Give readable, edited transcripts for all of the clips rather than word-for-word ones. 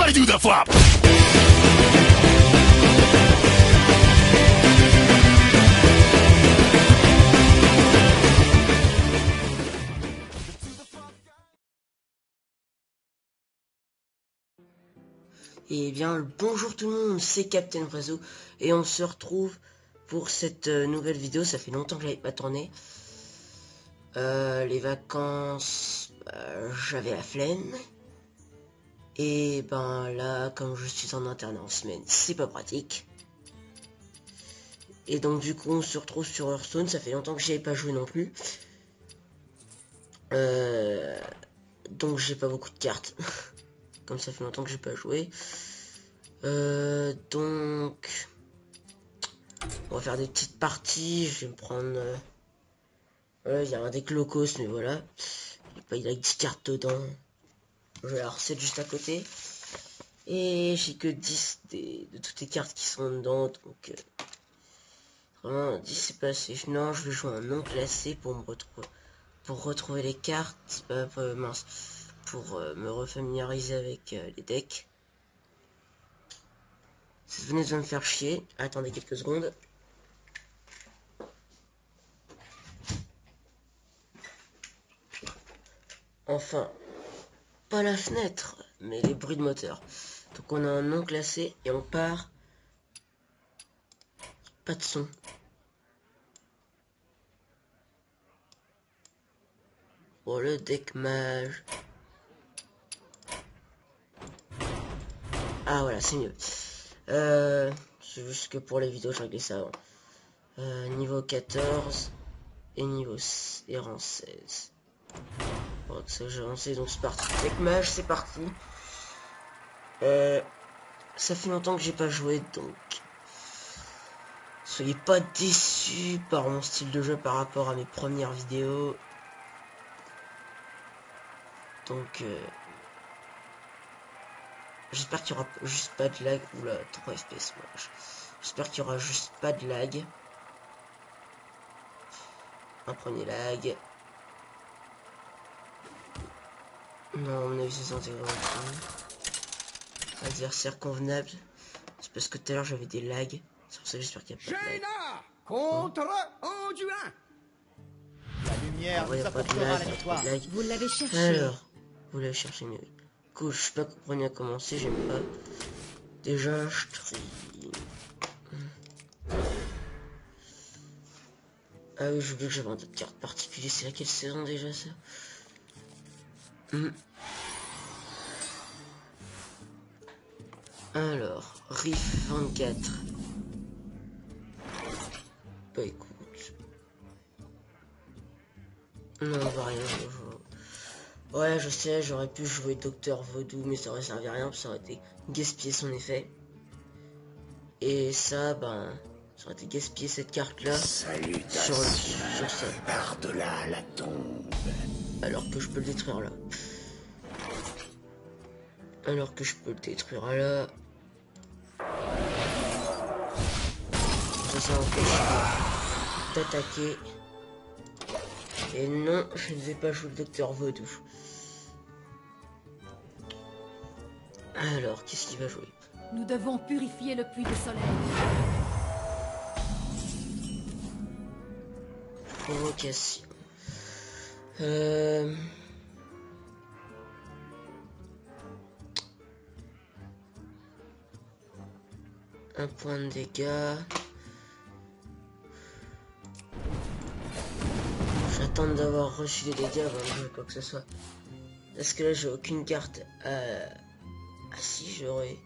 I do the flop? Eh bien, bonjour tout le monde, c'est Captain Vrezo et on se retrouve pour cette nouvelle vidéo. Ça fait longtemps que j'avais pas tourné. Les vacances, j'avais la flemme. Et ben là, comme je suis en internat en semaine, c'est pas pratique. Et donc du coup, on se retrouve sur Hearthstone. Ça fait longtemps que j'y avais pas joué non plus. Donc j'ai pas beaucoup de cartes. Comme ça fait longtemps que j'ai pas joué. Donc on va faire des petites parties. Je vais me prendre voilà, il y a un deck locos, mais voilà, il a 10 cartes dedans. Je vais la reset juste à côté et j'ai que 10 de toutes les cartes qui sont dedans, donc vraiment 10 c'est pas assez. Non, je vais jouer un non classé pour me retrouver les cartes, mince, pour me refamiliariser avec les decks. Si vous venez de me faire chier, attendez quelques secondes. Enfin, pas la fenêtre, mais les bruits de moteur. Donc on a un non classé et on part. Pas de son. Oh, le deck mage. Ah voilà, c'est mieux. C'est juste que pour les vidéos, je réglais ça avant. Niveau 14 et et rang 16. Bon, ça j'ai avancé, donc c'est parti. Deck mage, c'est parti. Ça fait longtemps que j'ai pas joué, donc soyez pas déçus par mon style de jeu par rapport à mes premières vidéos. Donc j'espère qu'il y aura juste pas de lag. Oula, 3 FPS moche. J'espère qu'il y aura juste pas de lag. Un premier lag. Non, à mon avis, c'est intégré. Adversaire convenable. C'est parce que tout à l'heure j'avais des lags. C'est pour ça que j'espère qu'il n'y a pas de lag. Contre Anduin. La lumière Il n'y a pas de lag, pas trop de lag. Vous l'avez cherché. Alors, vous l'avez cherché, mais oui. Cool, je sais pas comment on a commencé, j'aime pas. Déjà, je trie. Ah oui, j'ai oublié que j'avais un tas de cartes particulières. C'est laquelle saison déjà ça? Alors, Riff 24. Bah écoute. Non, on va rien. Ouais, je sais, j'aurais pu jouer Docteur Vaudou, mais ça aurait servi à rien, ça aurait été gaspiller son effet. Et ça, ben, ça aurait été gaspiller cette carte-là sur ça. Par-delà la tombe. Alors que je peux le détruire là. Alors que je peux le détruire là. Ça empêche d'attaquer. Et non, je ne vais pas jouer le Docteur Vaudou. Alors, qu'est-ce qu'il va jouer? Nous devons purifier le puits de soleil. Provocation. Un point de dégâts. J'attends d'avoir reçu les dégâts avant de jouer quoi que ce soit. Parce que là j'ai aucune carte. Ah si j'aurais.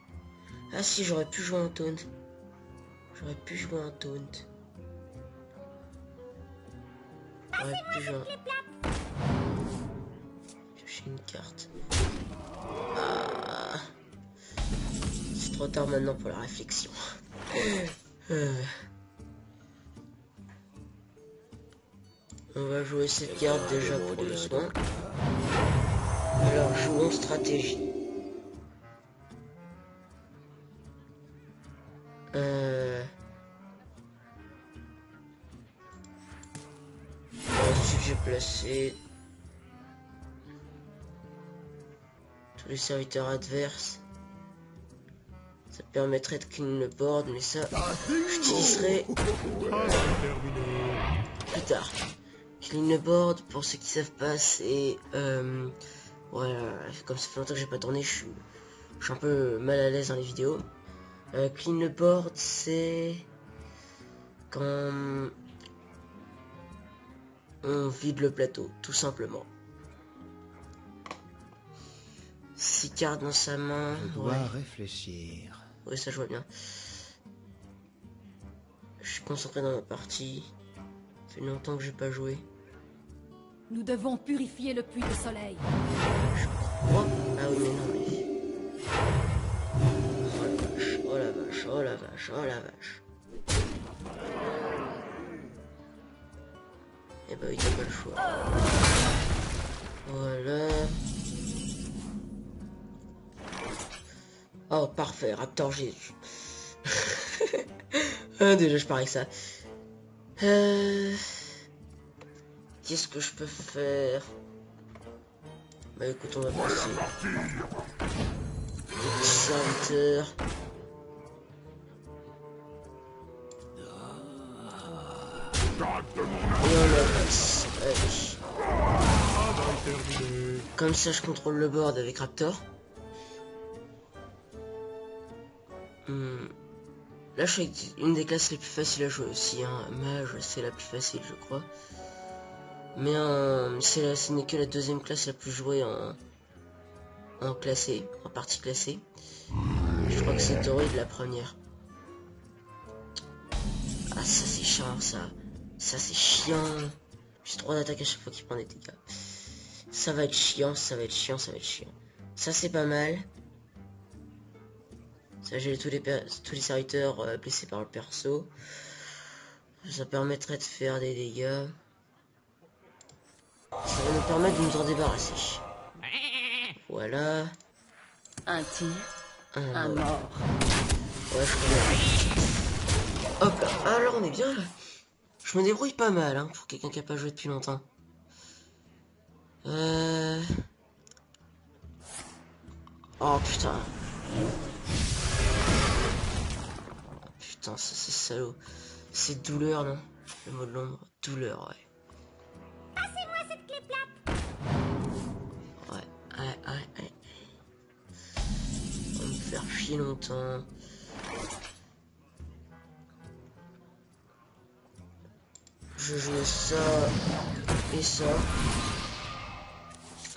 Ah si j'aurais pu jouer un taunt. J'aurais pu jouer un taunt. J'aurais pu jouer un... J'ai une carte. Ah. C'est trop tard maintenant pour la réflexion. On va jouer cette carte déjà pour le soin. Alors jouons stratégie. Ensuite j'ai placé tous les serviteurs adverses. Ça permettrait de clean le board, mais ça, j'utiliserai plus tard. Clean le board, pour ceux qui savent pas, c'est... voilà, comme ça fait longtemps que j'ai pas tourné, je suis un peu mal à l'aise dans les vidéos. Clean le board, c'est... quand on vide le plateau, tout simplement. 6 cartes dans sa main. Je dois réfléchir. Oui, ça je vois bien. Je suis concentré dans ma partie. Ça fait longtemps que j'ai pas joué. Nous devons purifier le puits de soleil. Oh, ah oui, mais non, mais... Oh la vache, oh la vache, oh la vache, oh la vache. Eh bah oui, t'as pas le choix. Voilà. Oh, parfait, Raptor Jésus. Déjà, je pars avec ça. Qu'est-ce que je peux faire? Bah écoute, on va passer. Le serviteur. Et on la passe. Allez. Comme ça, je contrôle le board avec Raptor. Là, je suis avec une des classes les plus faciles à jouer aussi. Hein. Mage, c'est la plus facile, je crois. Mais ce n'est que la deuxième classe la plus jouée en classé, en partie classée. Je crois que c'est Torrid la première. Ah, ça c'est chiant, ça. Ça c'est chiant. J'ai 3 d'attaque à chaque fois qu'il prend des dégâts. Ça va être chiant, ça va être chiant, ça va être chiant. Ça c'est pas mal. Ça j'ai tous les serviteurs blessés par le perso. Ça permettrait de faire des dégâts. Ça va nous permettre de nous en débarrasser. Voilà. Un tir, Un mort. Ouais, je connais. Hop là. Alors on est bien là. Je me débrouille pas mal hein, pour quelqu'un qui a pas joué depuis longtemps. Oh putain. Putain, ça c'est salaud. C'est douleur, non? Le mot de l'ombre. Douleur, ouais. Passez-moi cette clé plate. Ouais. On va me faire chier longtemps. Je joue ça et ça.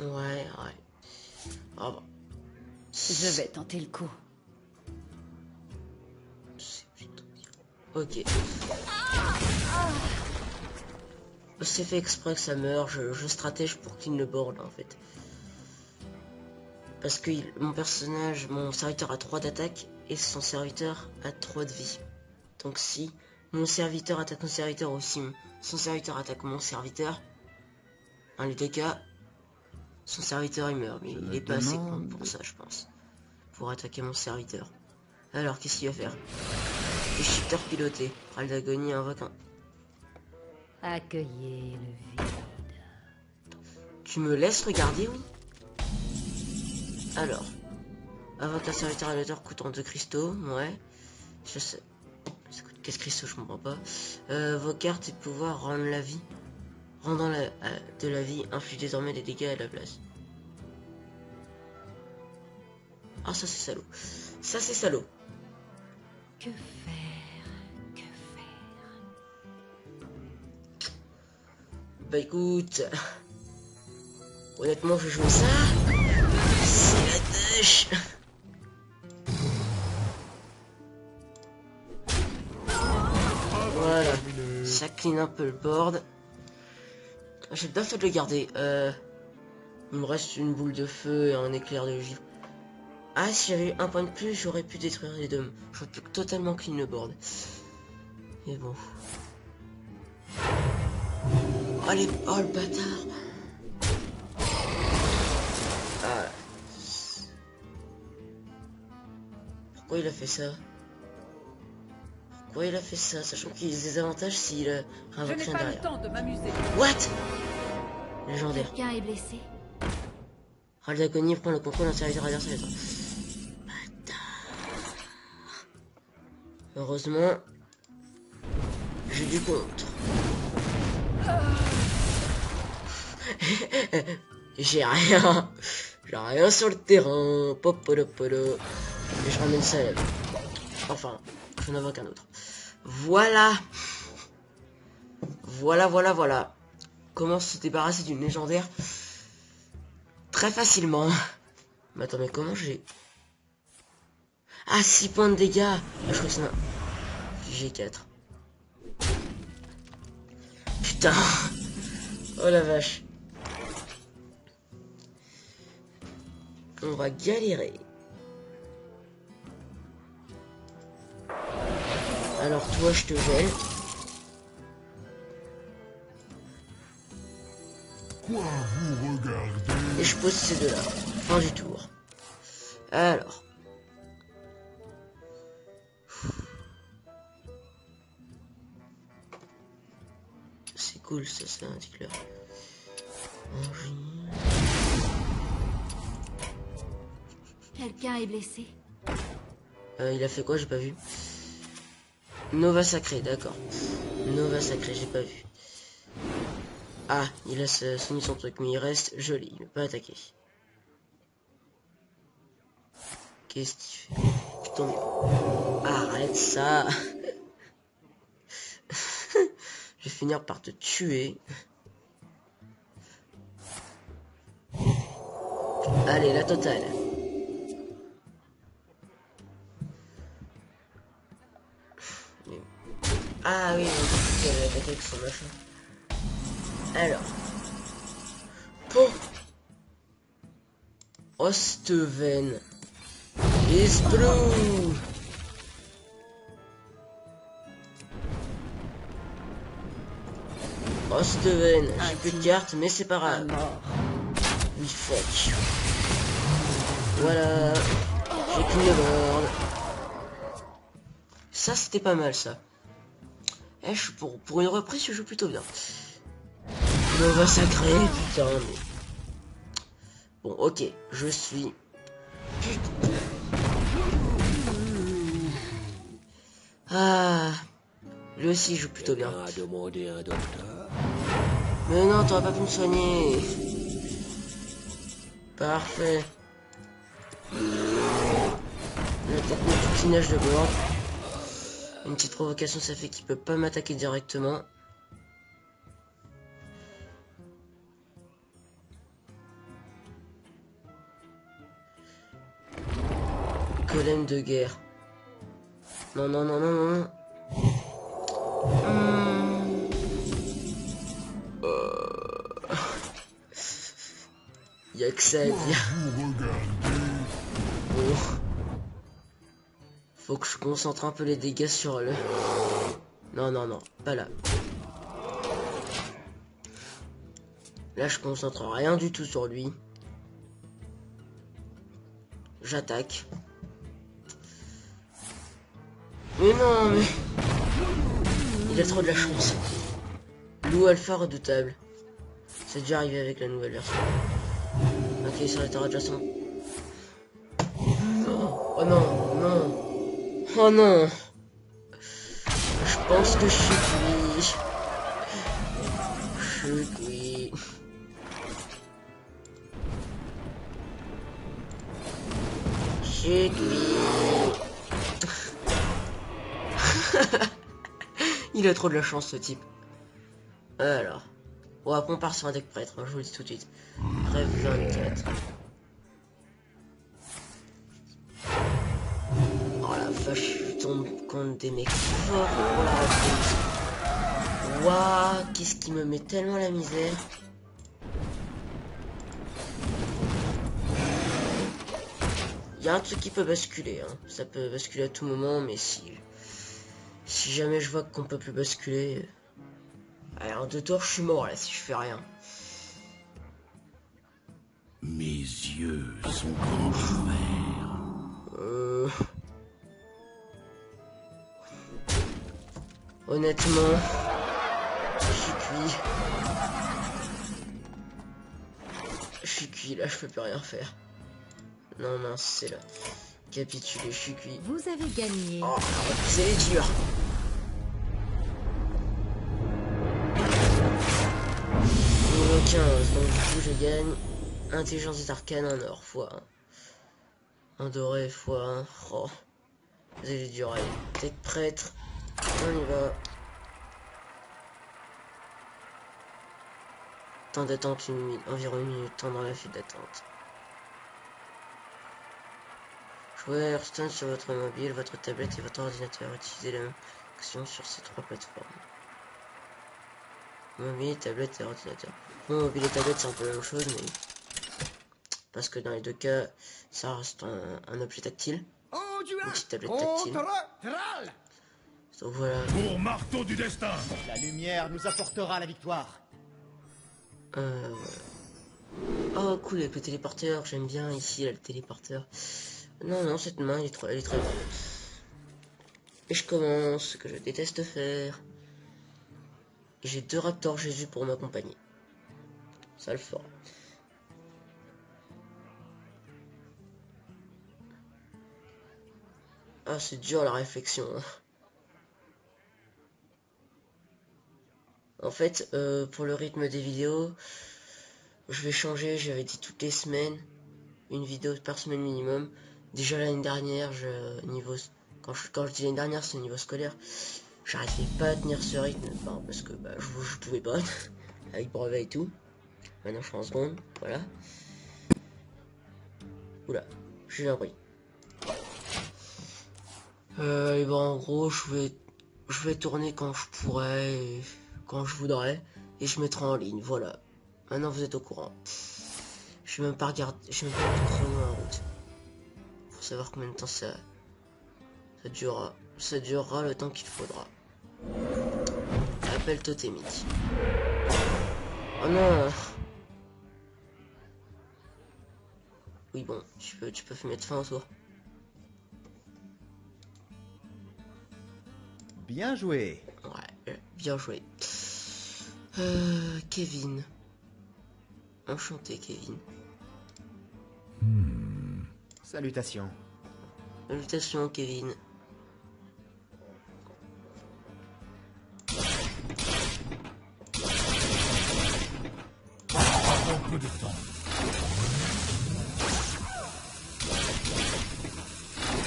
Ouais. Ah bah. Je vais tenter le coup. C'est plutôt bien. Ok. C'est fait exprès que ça meurt. Je stratège pour qu'il ne board en fait. Parce que mon serviteur a 3 d'attaque et son serviteur a 3 de vie. Donc si mon serviteur attaque mon serviteur ou si son serviteur attaque mon serviteur, dans les deux cas, son serviteur il meurt. Mais il est pas assez con pour ça je pense. Pour attaquer mon serviteur. Alors qu'est-ce qu'il va faire? Des shifters pilotés. Râle d'agonie invoque un... Accueillez le vide. Tu me laisses regarder, oui? Alors, invoque un serviteur à l'auteur coûtant 2 cristaux, ouais. Je sais. Ça coûte 15 cristaux, je comprends pas. Vos cartes et pouvoirs rendent la vie. Rendant de la vie, inflige désormais des dégâts à la place. Ah, ça c'est salaud. Ça c'est salaud. Que faire? Que faire? Bah écoute, honnêtement je joue ça. C'est la tâche. Voilà, ça clean un peu le board. J'ai bien fait de le garder. Il me reste une boule de feu et un éclair de givre. Ah, si j'avais eu un point de plus, j'aurais pu détruire les dômes. J'aurais pu totalement clean le board. Mais bon. Allez, oh le bâtard. Ah. Pourquoi il a fait ça? Pourquoi il a fait ça? Sachant qu'il a des avantages s'il a un Je n'ai vaccin pas le derrière. temps de m'amuser. What? Légendaire. Quelqu'un est blessé? Râle d'agonie prend le contrôle d'un serviteur adversaire. Heureusement, j'ai du contre. J'ai rien. J'ai rien sur le terrain. Popolopolo. Et je ramène ça. Enfin, je n'en veux qu'un autre. Voilà. Voilà. Comment se débarrasser d'une légendaire très facilement. Mais attends, mais comment j'ai... Ah, 6 points de dégâts. Ah, je crois que c'est un... J'ai 4. Putain. Oh la vache. On va galérer. Alors toi, je te gèle. Quoi vous regardez? Et je pose ces deux-là. Fin du tour. Alors. C'est cool, ça, c'est un ticleur. Quelqu'un est blessé. Il a fait quoi? J'ai pas vu. Nova sacré, d'accord. Nova sacré, j'ai pas vu. Ah, il a soumis son truc, mais il reste joli, il ne peut pas attaquer. Qu'est-ce qu'il fait? Putain, mais... Arrête ça. Je vais finir par te tuer. Allez, la totale. Ah oui, il avait attaqué avec son machin. Alors. Pour Osteven. Is blue. Osteven. J'ai plus de cartes, mais c'est pas grave. Oui, fuck. Voilà. J'ai qu'une board. Ça, c'était pas mal, ça. Eh, pour une reprise, je joue plutôt bien. Nova sacré, putain, mais... Bon, ok, je suis... Ah... Lui aussi, il joue plutôt bien. Mais non, t'aurais pas pu me soigner. Parfait. La technique du clinage de board. Une petite provocation, ça fait qu'il peut pas m'attaquer directement. Golem de guerre. Non. Y'a que ça à dire. Bon. Faut que je concentre un peu les dégâts sur le... Non, pas là. Là, je concentre rien du tout sur lui. J'attaque. Mais non, mais... Il a trop de la chance. Loup alpha redoutable. C'est déjà arrivé avec la nouvelle version. Ok, il s'arrêtera de toute façon. Oh non. Oh non. Je pense que je suis cuit. Je suis cuit. Il a trop de la chance, ce type. Alors. Bon, après on part sur un deck prêtre, hein, je vous le dis tout de suite. Rêve 24. Oh la vache, je tombe contre des mecs forts pour la reprise. Waouh, qu'est-ce qui me met tellement la misère. Il y a un truc qui peut basculer, hein. Ça peut basculer à tout moment, mais si jamais je vois qu'on peut plus basculer... Allez, en 2 tours, je suis mort là si je fais rien. Mes yeux sont grands ouverts. Honnêtement, je suis cuit. Je suis cuit là, je peux plus rien faire. Non, c'est là. Capitulé, je suis cuit. Vous avez gagné. Oh, c'est dur. Niveau 15, donc du coup je gagne. Intelligence des arcanes, un or, x1. Un doré, x1. Oh. C'est dur, allez. Tête prêtre. On y va. Temps d'attente, environ 1 minute. Temps dans la file d'attente. Jouez à Hearthstone sur votre mobile, votre tablette et votre ordinateur. Utilisez la même action sur ces 3 plateformes. Mobile, tablette et ordinateur. Bon, mobile et tablette c'est un peu la même chose, mais... Parce que dans les deux cas, ça reste un objet tactile. Une petite tablette tactile. Donc voilà. Pour marteau du destin. La lumière nous apportera la victoire. Oh cool avec le téléporteur, j'aime bien ici là, le téléporteur. Non, cette main elle est très bonne. Et je commence, ce que je déteste faire. J'ai 2 raptors Jésus pour m'accompagner. Ça le fera. Ah c'est dur la réflexion. Hein. En fait, pour le rythme des vidéos, je vais changer, j'avais dit toutes les semaines, une vidéo par semaine minimum. Déjà l'année dernière, quand je dis l'année dernière, c'est au niveau scolaire, j'arrivais pas à tenir ce rythme, parce que je pouvais pas, avec brevet et tout. Maintenant je suis en seconde, voilà. Oula, j'ai eu un bruit. Et bon, en gros, je vais tourner quand je pourrai, et quand je voudrais, et je mettrai en ligne, voilà. Maintenant vous êtes au courant. Je vais même pas regarder, je vais même pas mettre le chrono en route. Pour savoir combien de temps ça durera. Ça durera le temps qu'il faudra. Appel totémique. Oh non. Oui bon, tu peux mettre fin au tour. Bien joué. Ouais, bien joué. Kevin. Enchanté, Kevin. Salutations. Salutations, Kevin. Un peu de temps.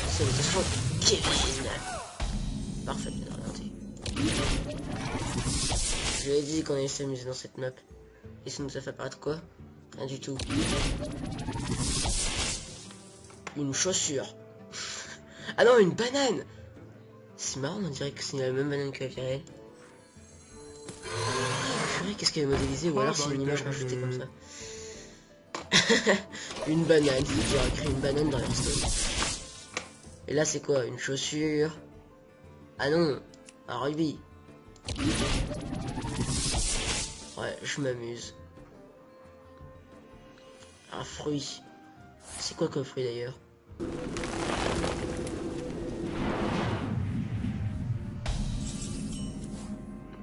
Salutations, Kevin. Parfait, bien orienté. Je lui ai dit qu'on allait s'amuser dans cette map. Et ça nous a fait apparaître quoi? Rien du tout. Une chaussure. Ah non, une banane. C'est marrant, on dirait que c'est la même banane que la Virelle. Purée, qu'est-ce qu'elle est modélisée? Ou alors c'est une image rajoutée comme ça. Une banane, j'aurais créé une banane dans Hearthstone. Et là c'est quoi? Une chaussure? Ah non, un rugby. Ouais, je m'amuse. Un fruit. C'est quoi comme fruit d'ailleurs?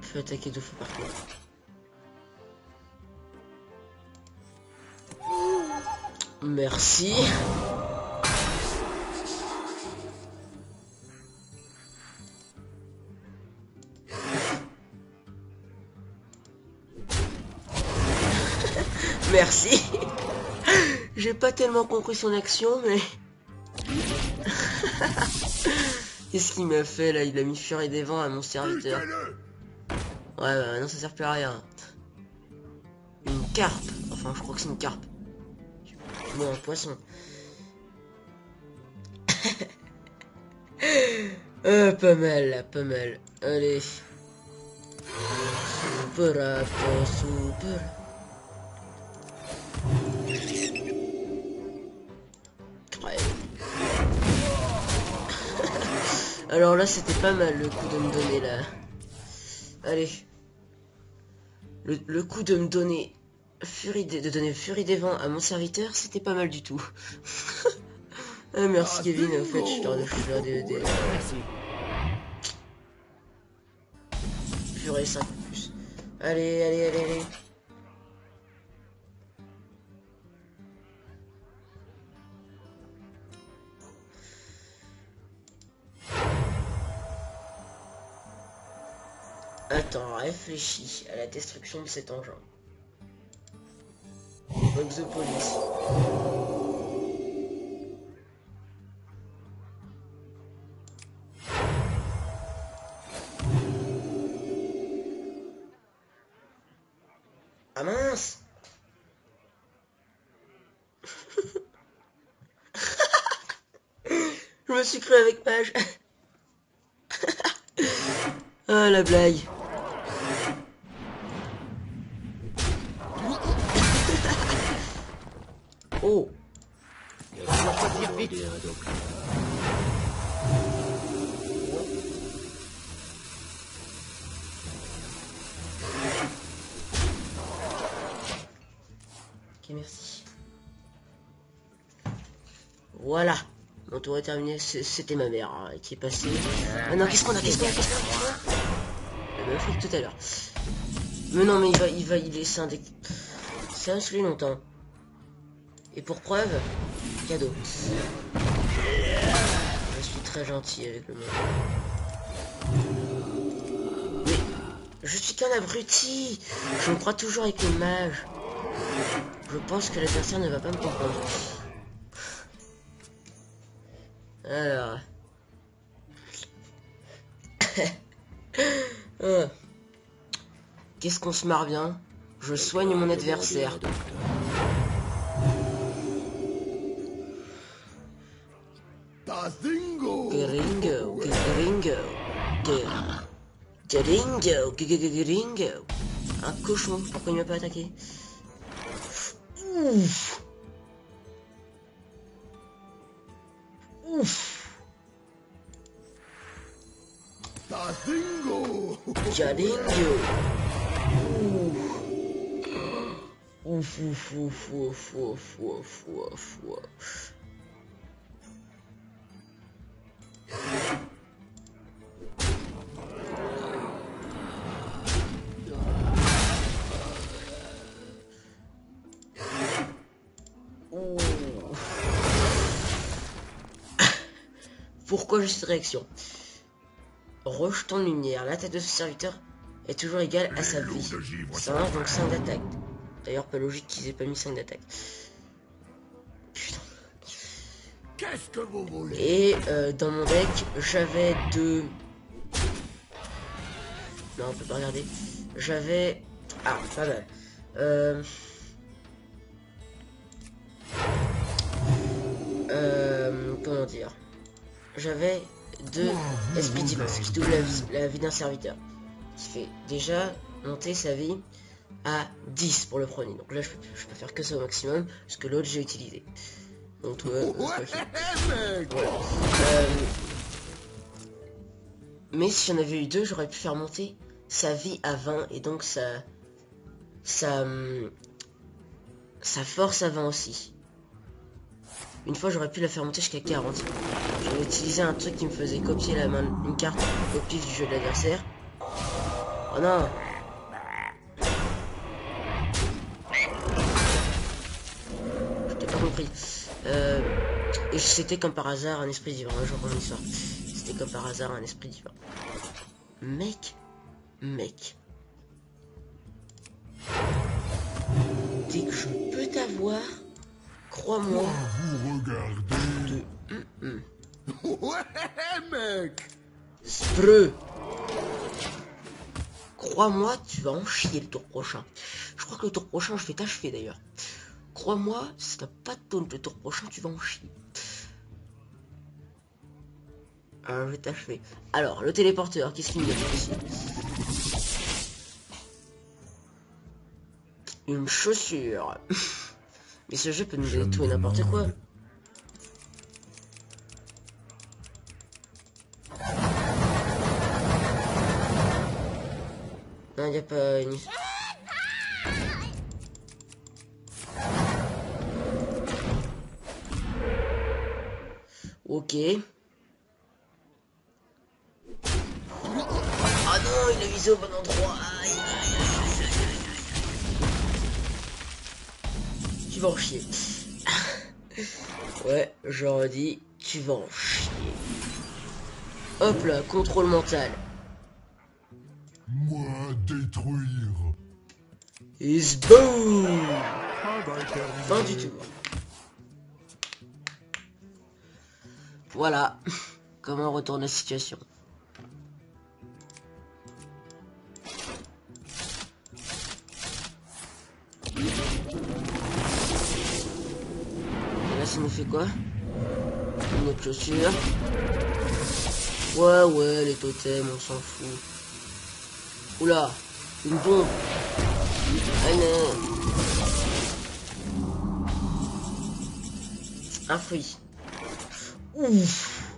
Je peux attaquer 2 fois par tour. Merci. Merci. J'ai pas tellement compris son action, mais... Qu'est-ce qu'il m'a fait là? Il a mis Furie des Vents à mon serviteur. Ouais, bah non, ça sert plus à rien. Une carpe. Enfin, je crois que c'est une carpe. Bon, un poisson. Pas mal, là, pas mal. Allez. Super, super. Ouais. Alors là, c'était pas mal le coup de me donner là. Allez. Le coup de me donner Furie des Vents à mon serviteur, c'était pas mal du tout. Ah, merci Kevin, en fait, je leur des... Merci. Purée, 5 plus. Allez, allez, allez, allez. Attends, réfléchis à la destruction de cet engin. Box de police. Ah mince. Je me suis cru avec Page. Ah la blague. Oh. On doit choisir vite. Ok, merci. Voilà. Mon tour est terminé. C'était ma mère hein, qui est passée. Ah non, qu'est-ce qu'on a? La même chose que tout à l'heure. Mais non, mais il est scindé. Ça a saoulé longtemps. Et pour preuve, cadeau. Je suis très gentil avec le monde. Mais je suis qu'un abruti. Je me crois toujours avec les mages. Je pense que l'adversaire ne va pas me comprendre. Alors. Qu'est-ce qu'on se marre bien? Je soigne mon adversaire. Tazingo. Gringo, gringo. Un cochon, pourquoi il m'a pas attaqué? Ouf. Ouf. Tazingo. Jalingo. Ouf, ouf, ouf, ouf, ouf, ouf, ouf, ouf. Pourquoi j'ai cette réaction? Rejeton de lumière. L'attaque de ce serviteur est toujours égale à sa vie. Ça marche donc 5 d'attaque. D'ailleurs, pas logique qu'ils aient pas mis 5 d'attaque. Putain. Qu'est-ce que vous voulez? Et dans mon deck, j'avais deux... Non, on peut pas regarder. J'avais... Ah, pas mal. Comment dire? J'avais deux esprits divins, ce qui double la vie d'un serviteur. Qui fait déjà monter sa vie à 10 pour le premier. Donc là, je peux faire que ça au maximum, parce que l'autre, j'ai utilisé. Donc, voilà. Mais si j'en avais eu deux, j'aurais pu faire monter sa vie à 20, et donc sa force à 20 aussi. Une fois, j'aurais pu la faire monter jusqu'à 40. J'avais utilisé un truc qui me faisait copier la main, une carte au pif du jeu de l'adversaire. Oh non! Je t'ai pas compris. Et c'était comme par hasard un esprit divin. Un jour dans l'histoire. C'était comme par hasard un esprit divin. Mec. Dès que je peux t'avoir, crois-moi. Vous regardez. Ouais, mec. Spreux. Crois-moi, tu vas en chier le tour prochain. Je crois que le tour prochain, je vais t'achever d'ailleurs. Crois-moi, si t'as pas de taunt le tour prochain, tu vas en chier. Alors, je vais t'achever. Alors, le téléporteur, qu'est-ce qu'il me dit ici? Une chaussure. Mais ce jeu peut nous donner tout et n'importe quoi. Non, y a pas une... Ok. Ah non, il a visé au bon endroit. Aïe, aïe, aïe, aïe, aïe. Tu vas en chier. Ouais, je redis, tu vas en chier. Hop là, contrôle mental. Moi détruire. Is boom. Fin du tour. Voilà comment on retourne la situation. Et là ça nous fait quoi? Une autre chaussure. Ouais, les totems, on s'en fout. Oula, une bombe. Ah non. Un fruit. Ouf.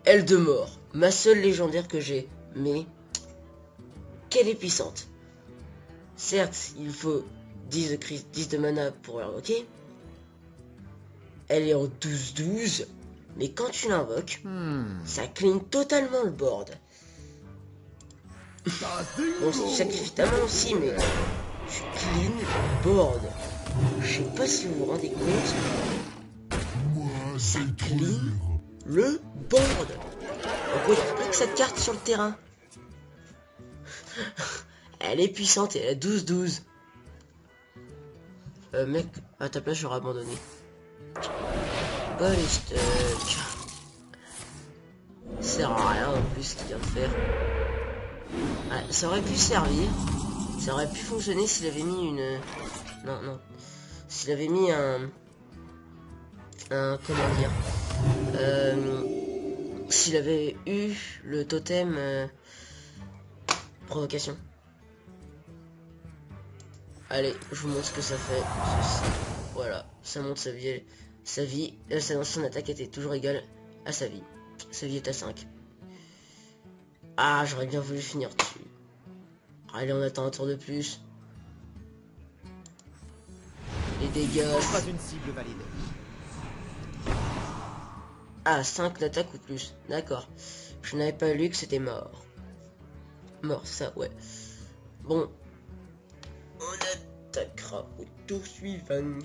Aile de mort. Ma seule légendaire que j'ai. Mais qu'elle est puissante. Certes, il faut 10 de mana pour l'invoquer. Elle est en 12-12. Mais quand tu l'invoques, ça clean totalement le board. Bon, tu sacrifies ta main aussi, mais tu clean le board. Je sais pas si vous vous rendez compte. Moi Ça clean détruire. le board. En gros, il n'y a plus que cette carte sur le terrain. Elle est puissante et elle a 12-12. Mec, à ta place, j'aurais abandonné. Allez, stuck. Ça sert à rien en plus ce qu'il vient de faire. Ouais, ça aurait pu servir. Ça aurait pu fonctionner s'il avait mis une... Non. S'il avait mis un... Comment dire s'il avait eu le totem provocation. Allez, je vous montre ce que ça fait. Voilà, ça montre sa vie. Son attaque était toujours égale à sa vie. Sa vie est à 5. Ah, j'aurais bien voulu finir dessus. Allez, on attend un tour de plus. Les dégâts. Pas une cible valide. Ah, 5 d'attaque ou plus. D'accord. Je n'avais pas lu que c'était mort. Mort, ça, ouais. Bon. On attaquera au tour suivant.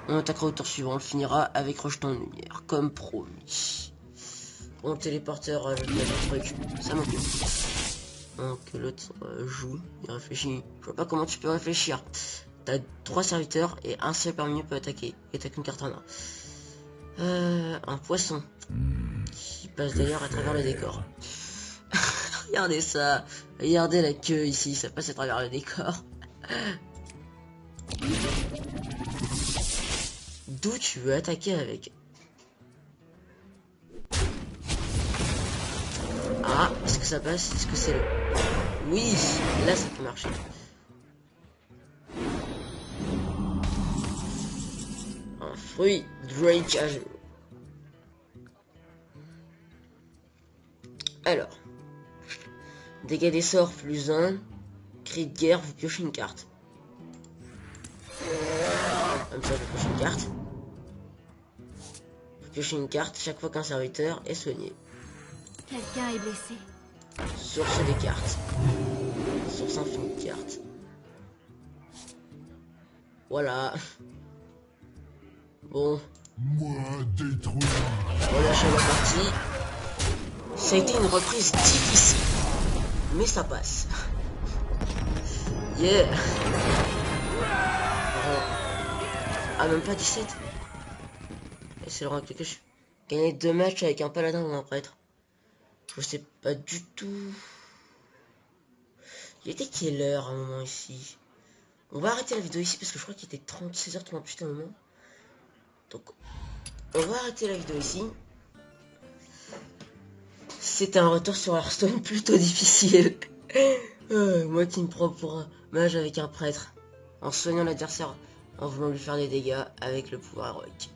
On attaquera au tour suivant. On finira avec rejeton de lumière, comme promis. Bon, téléporteur, le truc, ça m'occupe. Donc l'autre joue, il réfléchit. Je vois pas comment tu peux réfléchir. T'as 3 serviteurs et un seul parmi eux peut attaquer. Et t'as qu'une carte en main. Un poisson. Qui passe d'ailleurs à travers le décor. Regardez ça. Regardez la queue ici, ça passe à travers le décor. D'où tu veux attaquer avec? Ah, est-ce que ça passe? Est-ce que c'est le... Oui, là ça peut marcher. Un fruit Drake à jour. Alors, dégâts des sorts plus 1, cri de guerre, vous piochez une carte. Comme ça, je pioche une carte. Vous piochez une carte chaque fois qu'un serviteur est soigné. Quelqu'un est blessé. Source des cartes. Source infinie de cartes. Voilà. Bon. Moi détruire. Relâchez la partie. Ça a été une reprise difficile. Mais ça passe. Yeah. Ah, même pas 17. Et c'est le rang que je gagnais 2 matchs avec un paladin ou un prêtre. Je sais pas du tout. Il était quelle heure à un moment ici? On va arrêter la vidéo ici parce que je crois qu'il était 16h38 à un moment. Donc on va arrêter la vidéo ici. C'était un retour sur Hearthstone plutôt difficile. Moi qui me prends pour un mage avec un prêtre. En soignant l'adversaire, en voulant lui faire des dégâts avec le pouvoir héroïque.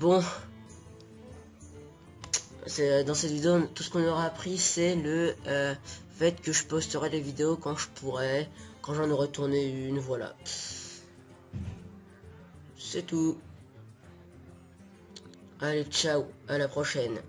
Bon. Dans cette vidéo, tout ce qu'on aura appris, c'est le fait que je posterai les vidéos quand je pourrai, quand j'en aurai tourné une, voilà. C'est tout. Allez, ciao, à la prochaine.